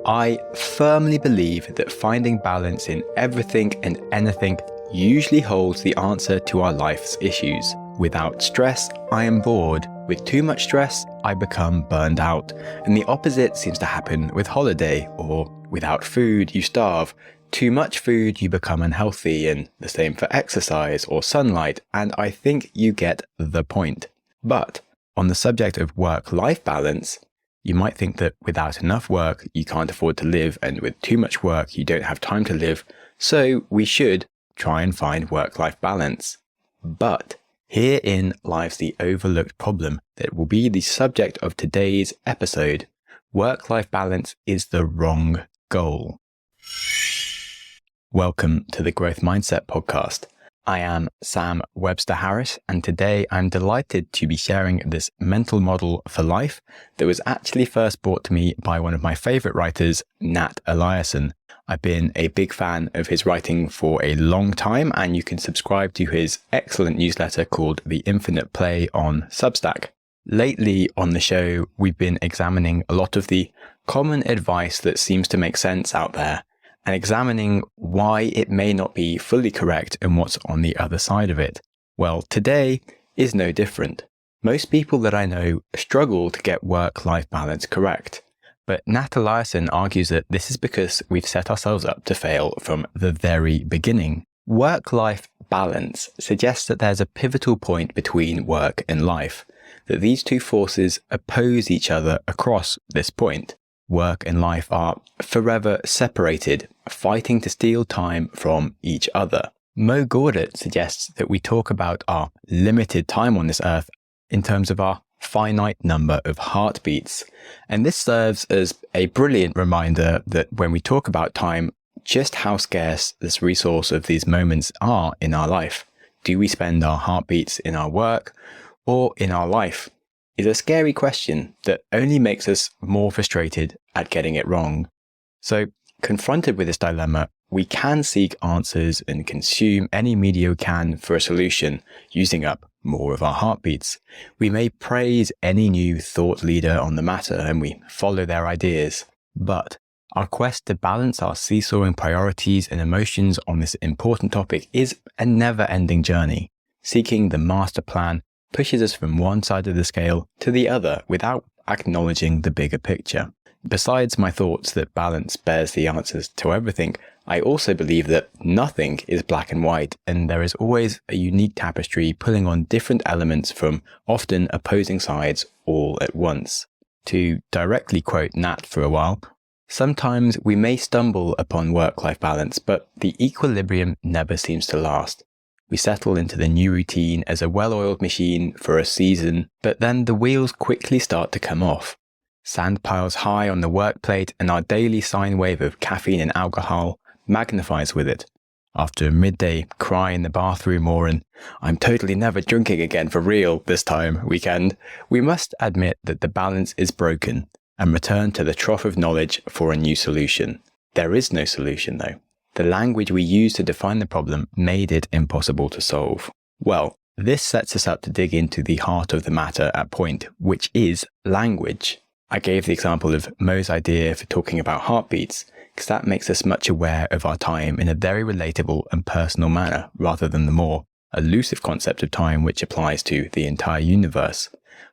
I firmly believe that finding balance in everything and anything usually holds the answer to our life's issues. Without stress, I am bored. With too much stress, I become burned out. And the opposite seems to happen with holiday, or without food, you starve. Too much food, you become unhealthy, and the same for exercise or sunlight, and I think you get the point. But on the subject of work-life balance, you might think that without enough work, you can't afford to live, and with too much work, you don't have time to live, so we should try and find work-life balance. But herein lies the overlooked problem that will be the subject of today's episode. Work-life balance is the wrong goal. Welcome to the Growth Mindset Podcast. I am Sam Webster Harris, and today I'm delighted to be sharing this mental model for life that was actually first brought to me by one of my favorite writers, Nat Eliason. I've been a big fan of his writing for a long time, and you can subscribe to his excellent newsletter called The Infinite Play on Substack. Lately on the show, we've been examining a lot of the common advice that seems to make sense out there, and examining why it may not be fully correct and what's on the other side of it. Well, today is no different. Most people that I know struggle to get work-life balance correct. But Nat Eliason argues that this is because we've set ourselves up to fail from the very beginning. Work-life balance suggests that there's a pivotal point between work and life, that these two forces oppose each other across this point. Work and life are forever separated, fighting to steal time from each other. Gawdat suggests that we talk about our limited time on this earth in terms of our finite number of heartbeats. And this serves as a brilliant reminder that when we talk about time, just how scarce this resource of these moments are in our life. Do we spend our heartbeats in our work or in our life? Is a scary question that only makes us more frustrated at getting it wrong. So, confronted with this dilemma, we can seek answers and consume any media we can for a solution, using up more of our heartbeats. We may praise any new thought leader on the matter and we follow their ideas. But our quest to balance our seesawing priorities and emotions on this important topic is a never-ending journey. Seeking the master plan pushes us from one side of the scale to the other without acknowledging the bigger picture. Besides my thoughts that balance bears the answers to everything, I also believe that nothing is black and white, and there is always a unique tapestry pulling on different elements from often opposing sides all at once. To directly quote Nat for a while, sometimes we may stumble upon work-life balance, but the equilibrium never seems to last. We settle into the new routine as a well-oiled machine for a season, but then the wheels quickly start to come off. Sand piles high on the work plate, and our daily sine wave of caffeine and alcohol magnifies with it. After a midday cry in the bathroom or an "I'm totally never drinking again for real this time" weekend, we must admit that the balance is broken and return to the trough of knowledge for a new solution. There is no solution though. The language we use to define the problem made it impossible to solve. Well, this sets us up to dig into the heart of the matter at point, which is language. I gave the example of Mo's idea for talking about heartbeats, because that makes us much aware of our time in a very relatable and personal manner, rather than the more elusive concept of time which applies to the entire universe.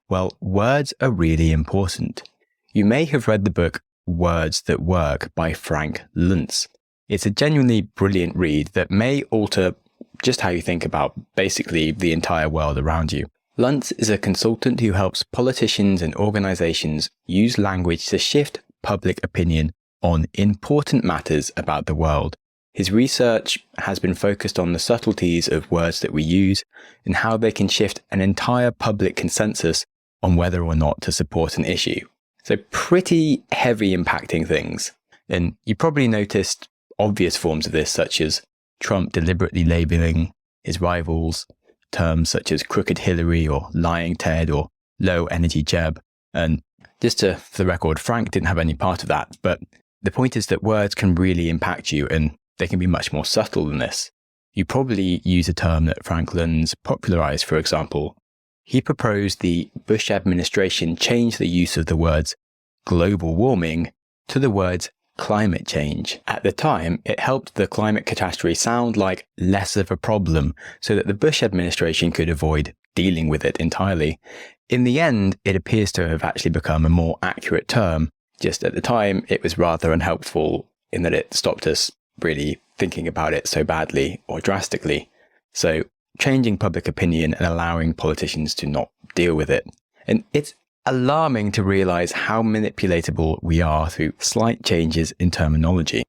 Well, words are really important. You may have read the book Words That Work by Frank Luntz. It's a genuinely brilliant read that may alter just how you think about basically the entire world around you. Luntz is a consultant who helps politicians and organizations use language to shift public opinion on important matters about the world. His research has been focused on the subtleties of words that we use and how they can shift an entire public consensus on whether or not to support an issue. So pretty heavy impacting things. And you probably noticed obvious forms of this, such as Trump deliberately labeling his rivals terms such as crooked Hillary or lying Ted or low energy Jeb. And just for the record, Frank didn't have any part of that. But the point is that words can really impact you, and they can be much more subtle than this. You probably use a term that Frank Luntz popularized, for example. He proposed the Bush administration change the use of the words global warming to the words climate change. At the time, it helped the climate catastrophe sound like less of a problem so that the Bush administration could avoid dealing with it entirely. In the end, it appears to have actually become a more accurate term. Just at the time, it was rather unhelpful in that it stopped us really thinking about it so badly or drastically. So changing public opinion and allowing politicians to not deal with it. And it's alarming to realize how manipulatable we are through slight changes in terminology.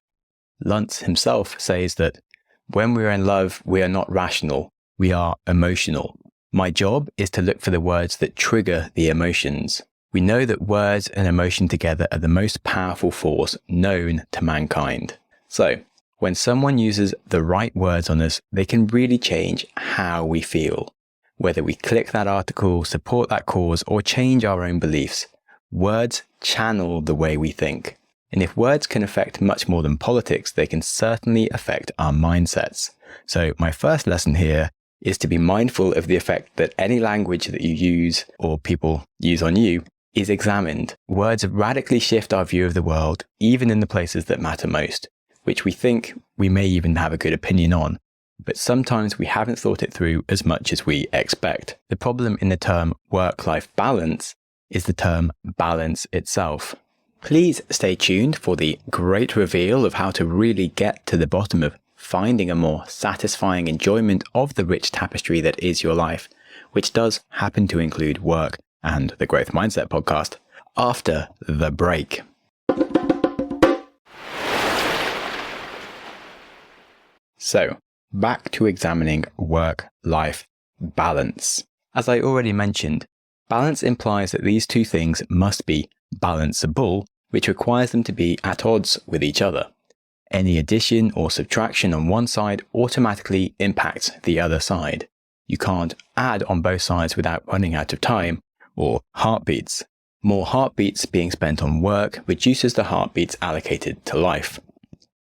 Luntz himself says that when we are in love, we are not rational, we are emotional. My job is to look for the words that trigger the emotions. We know that words and emotion together are the most powerful force known to mankind. So, when someone uses the right words on us, they can really change how we feel. Whether we click that article, support that cause, or change our own beliefs, words channel the way we think. And if words can affect much more than politics, they can certainly affect our mindsets. So my first lesson here is to be mindful of the effect that any language that you use or people use on you is examined. Words radically shift our view of the world, even in the places that matter most, which we think we may even have a good opinion on. But sometimes we haven't thought it through as much as we expect. The problem in the term work-life balance is the term balance itself. Please stay tuned for the great reveal of how to really get to the bottom of finding a more satisfying enjoyment of the rich tapestry that is your life, which does happen to include work and the Growth Mindset podcast, after the break. So, back to examining work-life balance. As I already mentioned, balance implies that these two things must be balanceable, which requires them to be at odds with each other. Any addition or subtraction on one side automatically impacts the other side. You can't add on both sides without running out of time or heartbeats. More heartbeats being spent on work reduces the heartbeats allocated to life.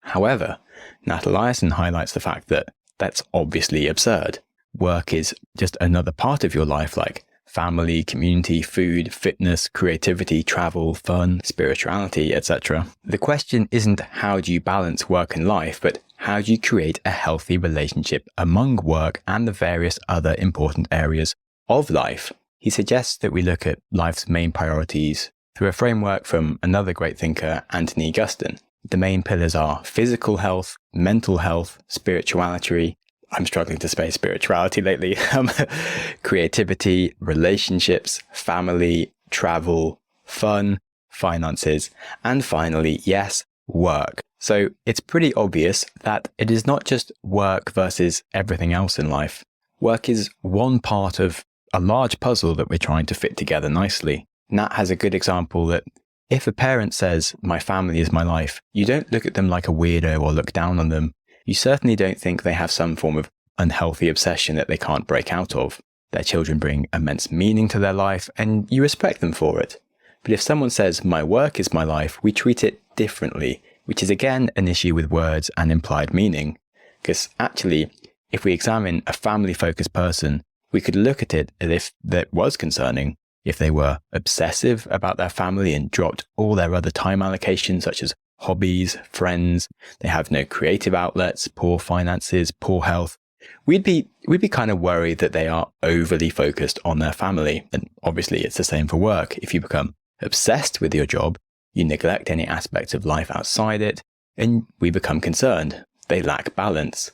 However, Nat Eliason highlights the fact that that's obviously absurd. Work is just another part of your life, like family, community, food, fitness, creativity, travel, fun, spirituality, etc. The question isn't how do you balance work and life, but how do you create a healthy relationship among work and the various other important areas of life. He suggests that we look at life's main priorities through a framework from another great thinker, Anthony Guston. The main pillars are physical health, mental health, spirituality. I'm struggling to say spirituality lately. Creativity, relationships, family, travel, fun, finances, and finally, yes, work. So it's pretty obvious that it is not just work versus everything else in life. Work is one part of a large puzzle that we're trying to fit together nicely. Nat has a good example that if a parent says, "My family is my life," you don't look at them like a weirdo or look down on them. You certainly don't think they have some form of unhealthy obsession that they can't break out of. Their children bring immense meaning to their life and you respect them for it. But if someone says, "My work is my life," we treat it differently, which is again an issue with words and implied meaning. Because actually, if we examine a family-focused person, we could look at it as if that was concerning. If they were obsessive about their family and dropped all their other time allocations, such as hobbies, friends, they have no creative outlets, poor finances, poor health, we'd be kind of worried that they are overly focused on their family. And obviously it's the same for work. If you become obsessed with your job, you neglect any aspects of life outside it, and we become concerned. They lack balance.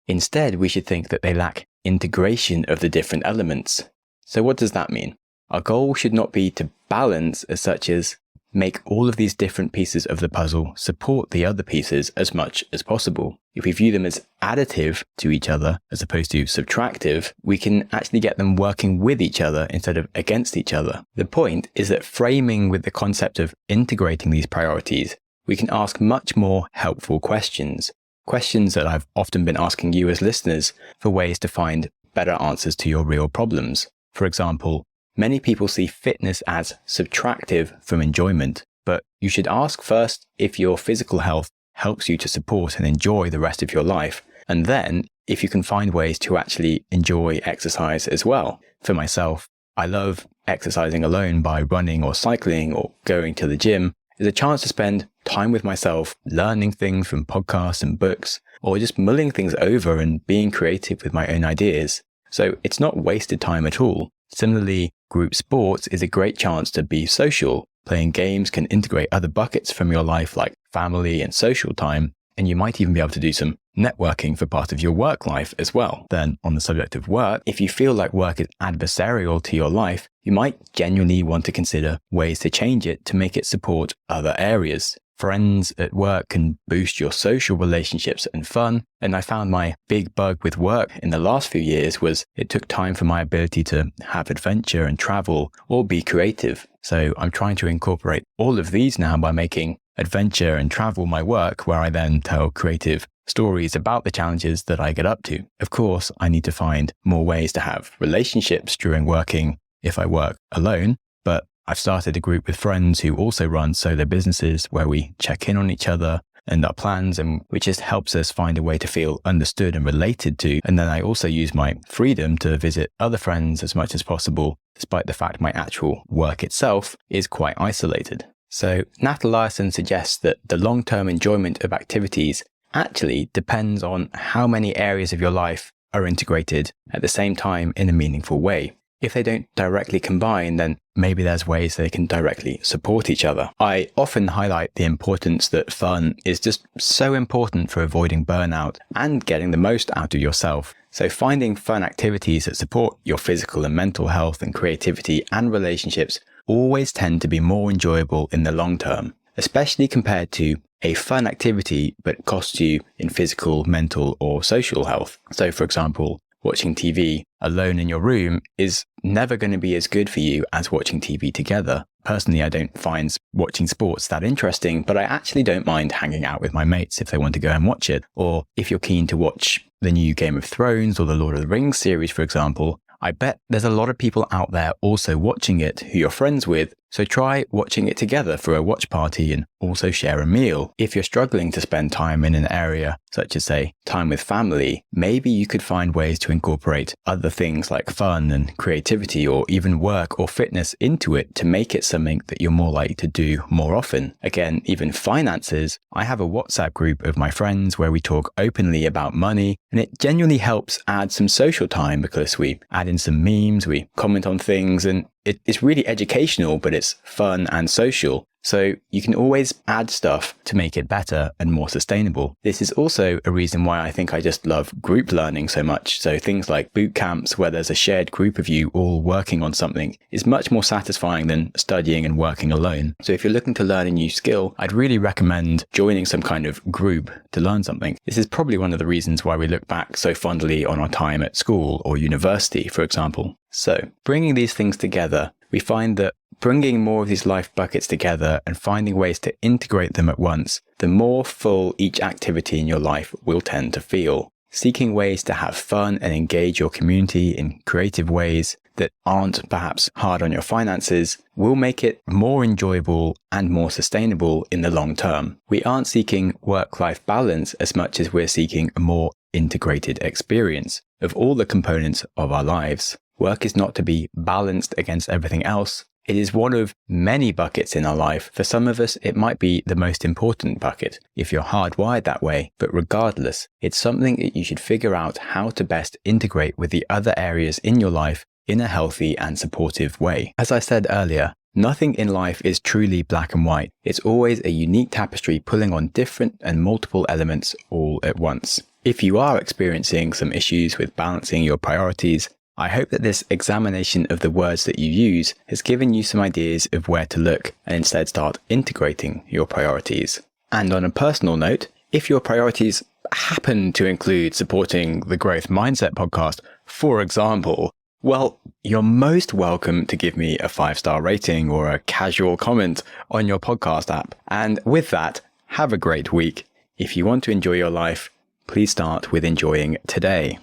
Instead, we should think that they lack integration of the different elements. So what does that mean? Our goal should not be to balance as such as make all of these different pieces of the puzzle support the other pieces as much as possible. If we view them as additive to each other as opposed to subtractive, we can actually get them working with each other instead of against each other. The point is that framing with the concept of integrating these priorities, we can ask much more helpful questions. Questions that I've often been asking you as listeners for ways to find better answers to your real problems. For example, many people see fitness as subtractive from enjoyment, but you should ask first if your physical health helps you to support and enjoy the rest of your life, and then if you can find ways to actually enjoy exercise as well. For myself, I love exercising alone by running or cycling or going to the gym. It's a chance to spend time with myself, learning things from podcasts and books, or just mulling things over and being creative with my own ideas. So it's not wasted time at all. Similarly, group sports is a great chance to be social. Playing games can integrate other buckets from your life like family and social time, and you might even be able to do some networking for part of your work life as well. Then on the subject of work, if you feel like work is adversarial to your life, you might genuinely want to consider ways to change it to make it support other areas. Friends at work can boost your social relationships and fun. And I found my big bug with work in the last few years was it took time for my ability to have adventure and travel or be creative. So I'm trying to incorporate all of these now by making adventure and travel my work, where I then tell creative stories about the challenges that I get up to. Of course, I need to find more ways to have relationships during working if I work alone, but I've started a group with friends who also run solo businesses where we check in on each other and our plans, and which just helps us find a way to feel understood and related to. And then I also use my freedom to visit other friends as much as possible, despite the fact my actual work itself is quite isolated. So Nat Eliason suggests that the long-term enjoyment of activities actually depends on how many areas of your life are integrated at the same time in a meaningful way. If they don't directly combine, then maybe there's ways they can directly support each other. I often highlight the importance that fun is just so important for avoiding burnout and getting the most out of yourself. So finding fun activities that support your physical and mental health and creativity and relationships always tend to be more enjoyable in the long term, especially compared to a fun activity but costs you in physical, mental, or social health. So for example, watching TV alone in your room is never going to be as good for you as watching TV together. Personally, I don't find watching sports that interesting, but I actually don't mind hanging out with my mates if they want to go and watch it. Or if you're keen to watch the new Game of Thrones or the Lord of the Rings series, for example, I bet there's a lot of people out there also watching it who you're friends with. So try watching it together for a watch party and also share a meal. If you're struggling to spend time in an area, such as say time with family, maybe you could find ways to incorporate other things like fun and creativity or even work or fitness into it to make it something that you're more likely to do more often. Again, even finances. I have a WhatsApp group of my friends where we talk openly about money, and it genuinely helps add some social time because we add in some memes, we comment on things, and it's really educational, but it's fun and social. So you can always add stuff to make it better and more sustainable. This is also a reason why I think I just love group learning so much. So things like boot camps where there's a shared group of you all working on something is much more satisfying than studying and working alone. So if you're looking to learn a new skill, I'd really recommend joining some kind of group to learn something. This is probably one of the reasons why we look back so fondly on our time at school or university, for example. So bringing these things together, we find that bringing more of these life buckets together and finding ways to integrate them at once, the more full each activity in your life will tend to feel. Seeking ways to have fun and engage your community in creative ways that aren't perhaps hard on your finances will make it more enjoyable and more sustainable in the long term. We aren't seeking work-life balance as much as we're seeking a more integrated experience of all the components of our lives. Work is not to be balanced against everything else. It is one of many buckets in our life. For some of us, it might be the most important bucket if you're hardwired that way. But regardless, it's something that you should figure out how to best integrate with the other areas in your life in a healthy and supportive way. As I said earlier, nothing in life is truly black and white. It's always a unique tapestry pulling on different and multiple elements all at once. If you are experiencing some issues with balancing your priorities, I hope that this examination of the words that you use has given you some ideas of where to look and instead start integrating your priorities. And on a personal note, if your priorities happen to include supporting the Growth Mindset podcast, for example, well, you're most welcome to give me a 5-star rating or a casual comment on your podcast app. And with that, have a great week. If you want to enjoy your life, please start with enjoying today.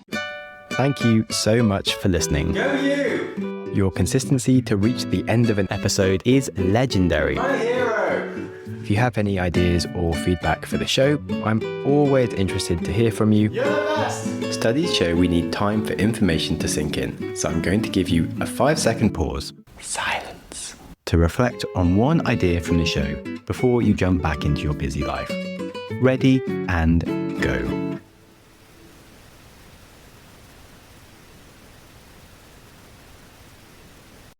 Thank you so much for listening. Go you! Your consistency to reach the end of an episode is legendary. My hero! If you have any ideas or feedback for the show, I'm always interested to hear from you. You're the best! Studies show we need time for information to sink in, so I'm going to give you a 5-second pause. Silence. to reflect on one idea from the show before you jump back into your busy life. Ready and go.